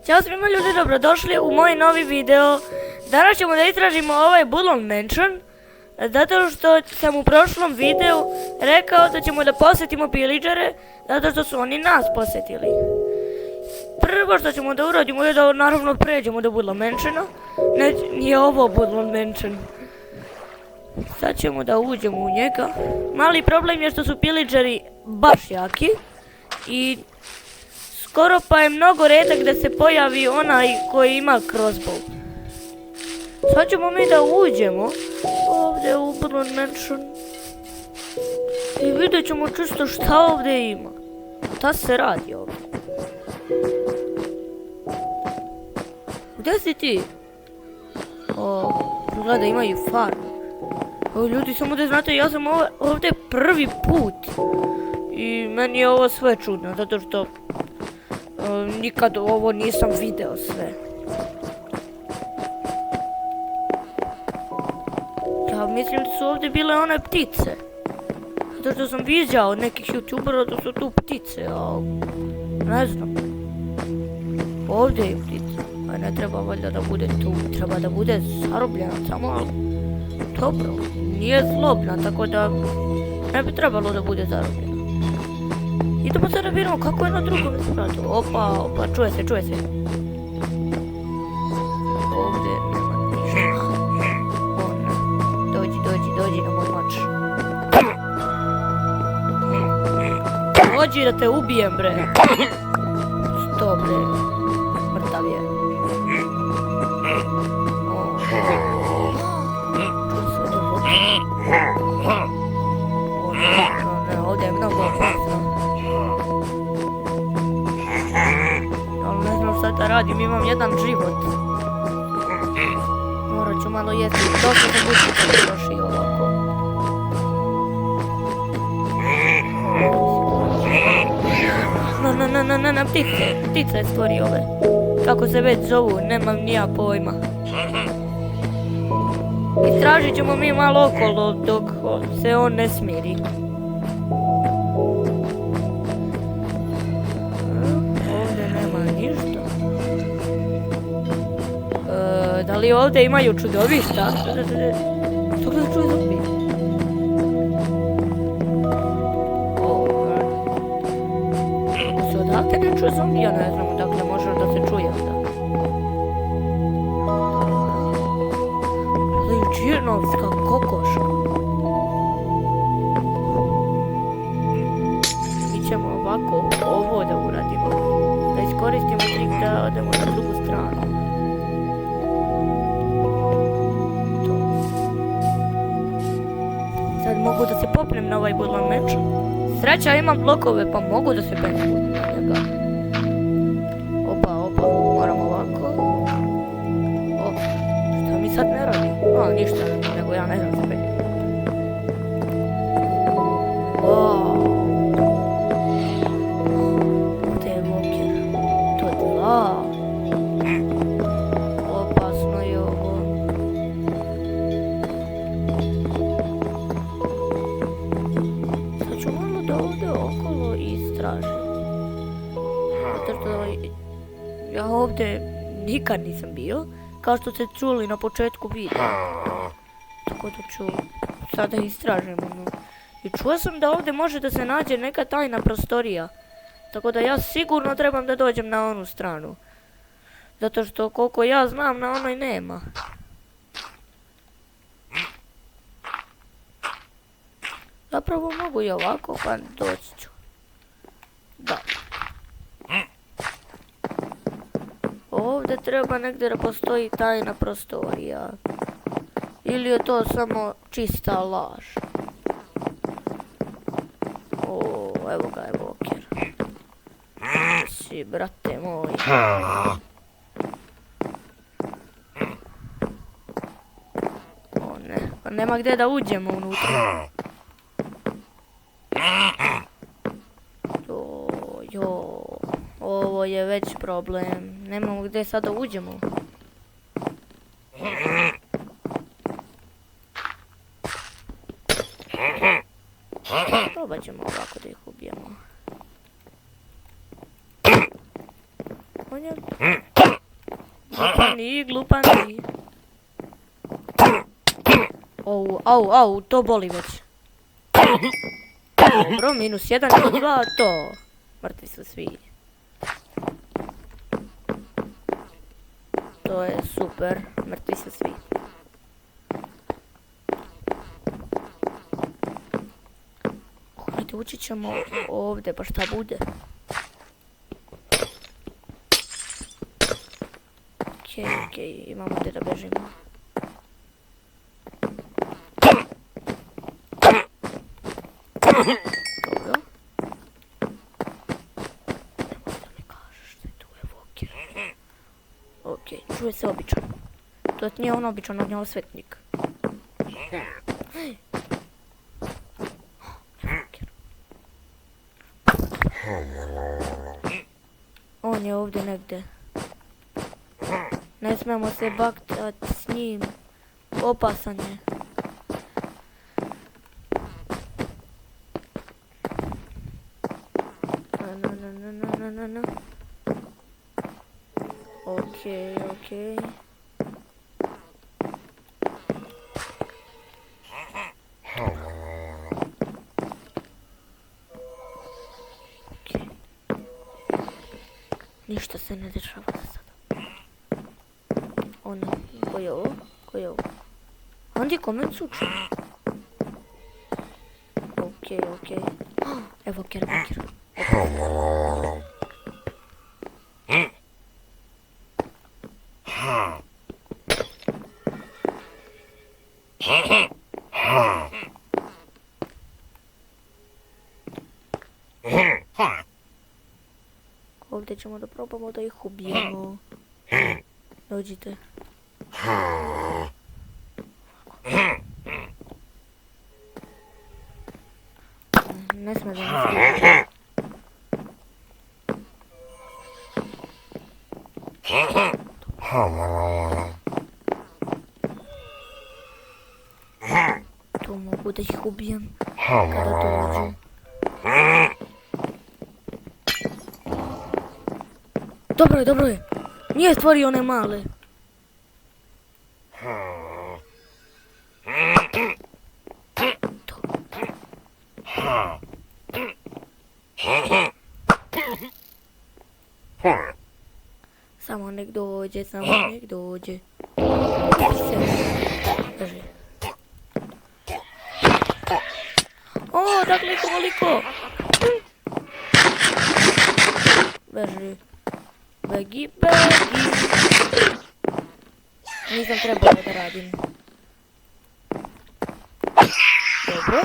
Ćao svima ljudi, dobrodošli u moj novi video. Danas ćemo da istražimo ovaj Bullon Mansion, zato što sam u prošlom videu rekao da ćemo da posjetimo pillagere, zato što su oni nas posjetili. Prvo što ćemo da uradimo je da naravno pređemo do Bullon Mansiona. Nije ovo Bullon Mansion. Sad ćemo da uđemo u njega. Mali problem je što su pillageri baš jaki i skoro pa je mnogo redak da se pojavi onaj koji ima crossbow. Sad ćemo mi da uđemo ovdje u Bullon Mansion i vidjet ćemo čisto šta ovdje ima. Šta se radi ovdje? Gdje si ti? Gledaj, imaju farmu. Ljudi, samo da znate, ja sam ovdje prvi put i meni je ovo sve čudno, zato što nikad ovo nisam video sve. Ja mislim da su ovdje bile one ptice. Zato što sam viđao od nekih youtubera da su tu ptice, a ne znam. Ovdje je ptica, a ne treba valjda da bude tu, treba da bude zarobljena samo, ali dobro, nije zlobna, tako da ne bi trebalo da bude zarobljena. Idemo sada vidimo kako je na drugom spratu. Opa, čuje se. Ovdje nema ništa. Dođi na moj mač. Dođi da te ubijem, bre. Sto, bre. Mrtav je. Ne, ovdje je mnogo opasno. Ali ne znam šta da radim, imam jedan život. Morat ću malo jesti, dosta sam bučiti još i ovako. Na, ptice je stvorio ove. Kako se već zovu, nemam nija pojma. Istražit ćemo mi malo okolo dok se on ne smiri. Ovdje nema ništa. Da li ovdje imaju čudovišta? Što gleda čuje zombi? Se odakle ne čuje zombi? Ja ne znam odakle može da se čuje onda. Džinovska kokoška. Mi ćemo ovako ovo da uradimo. Da iskoristimo trik da odemo na drugu stranu. Sad mogu da se popnem na ovaj Bullon Mansion. Sreća, imam blokove pa mogu da se penjem na njega. Opa, moram ovako. Šta mi sad ne radi? Ništa, nego ja ne znam se penjem. Gdje je Walker? To je 2. Opasno je ovo. Sad ću malo da ovdje okolo istražim. Zato što ja ovdje nikad nisam bio, kao što ste čuli na početku videa. Tako da ću sada istražim. I čuo sam da ovdje može da se nađe neka tajna prostorija. Tako da ja sigurno trebam da dođem na onu stranu. Zato što koliko ja znam na onoj nema. Zapravo mogu i ovako, pa doći ću. Da. Ovdje treba negdje da postoji tajna prostorija. Ili je to samo čista laž? Evo ga je Walker. Si, brate moj. Ne, pa nema gdje da uđemo unutra. Ovo je već problem. Nemamo gdje sad da uđemo. Probat ćemo ovako da ih ubijemo. On Glupanje. Glupanje. Au, to boli već. Dobro, -1, -2, to. Mrtvi su svi. To je super, mrtvi su svi. Ajde, ući ćemo ovdje, pa šta bude. Okej, imamo gdje da bežimo. Dobro. Da mi kažeš da je tu evoker. Okej, čuje se običan. To nije on običan, on je osvetnik. Evoker. On je ovdje negdje. Ne smemo se baktat s njim. Opasan je. No. Okej. Ništa se ne dešava za sada. Ono, ko je ovo? Andi koment suču. Okej. Evoker. Ovdje ćemo da probamo da ih ubijemo. Dođite. Ne sme da nas ubije. Tu mogu da ih ubijem kada dođu. Dobro je. Nije stvorio one male. Samo nek dođe. Drži. O, dakle koliko? Beži. Begi. Nisam trebala da radim. Dobro.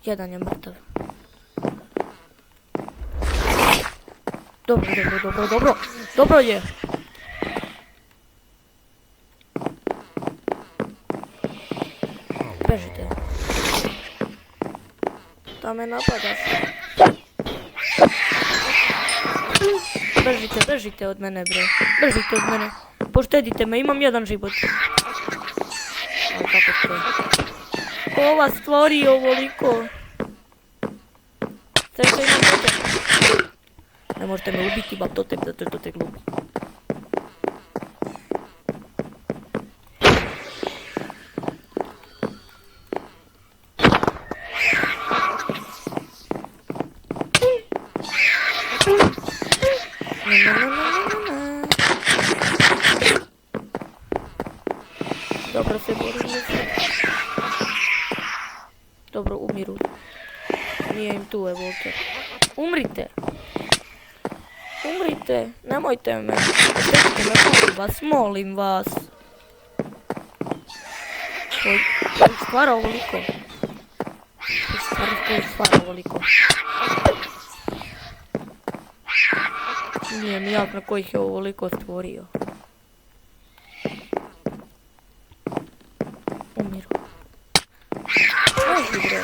Jedan je mrtav. Dobro. Dobro je. Bežite. Da me napadaš. Bežite od mene, bre. Bežite od mene. Poštedite me, imam jedan život. Ali kako to? Ko vas stvori ovoliko? Sve što imam totem. Ne možete me ubiti, imam totem, zato što te glupo. Dobro se borimo. Dobro, umiru. Nije im tu evoker. Umrite! Nemojte me. Molim vas. Koji stvara ovoliko. Nije mi jasno kojih je ovoliko stvorio. Umiru. Bre.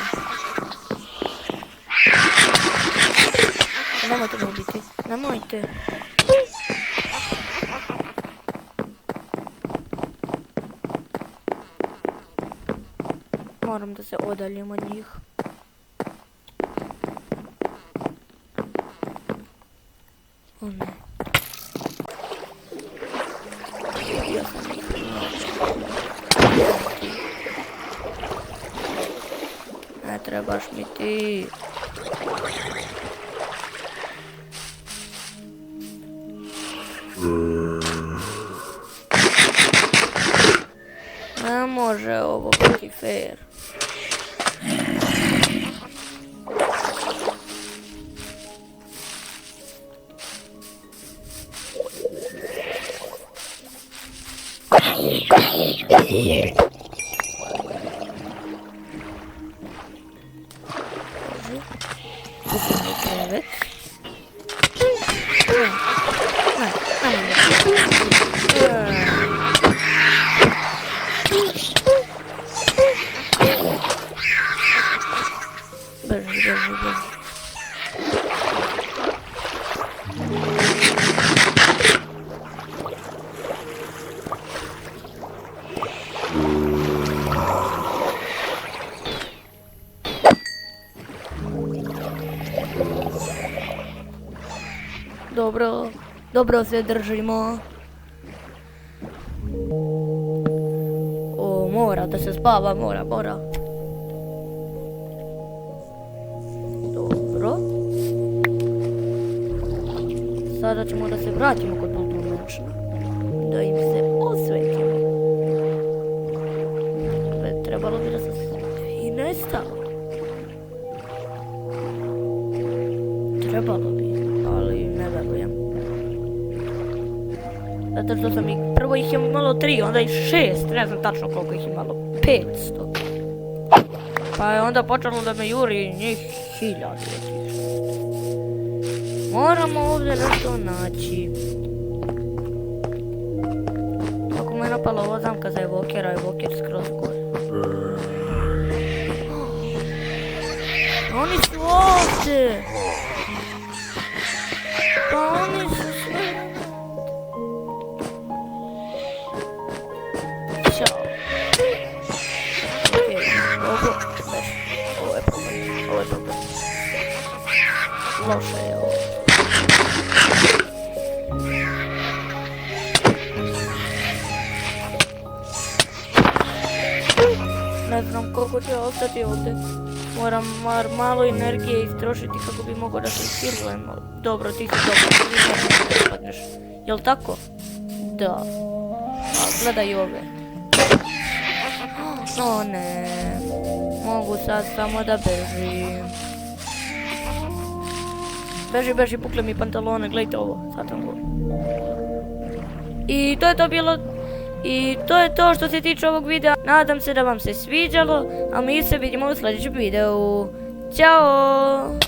Nemojte me ubiti. Nemojte. Moram da se odaljim od njih. O ne. trebaš mi ti. Ne može ovo biti fair. Beži. Dobro se držimo. O, mora da se spava, mora. Dobro. Sada ćemo da se vratimo kod Bulbul Mansiona. Da im se osvetimo. Trebalo bi da se svi nestalo. Trebalo bi, ali ne verujem. Zato što sam prvo ih je imalo 3, onda ih 6, ne znam tačno koliko ih je imalo, 500. Pa je onda počelo da me juri njih 1000. Moramo ovdje nešto naći. Ako me je napala ova zamka za evokera, evoker skroz gore. Oni su ovdje! Pa oni su sve... Ćao. Okej, ovo je problem. Loše je ovo. Ne znam koliko će ostati ovdje. Moram malo energije istrošiti kako bi mogao da se ispilujemo. Dobro, ti si dobro. Jel' tako? Da. A gledaj ove. O ne. Mogu sad samo da bežim. Beži, pukle mi pantalone, gledajte ovo. Sad sam go. I to je to bilo. I to je to što se tiče ovog videa. Nadam se da vam se sviđalo, a mi se vidimo u sljedećem videu. Ćao!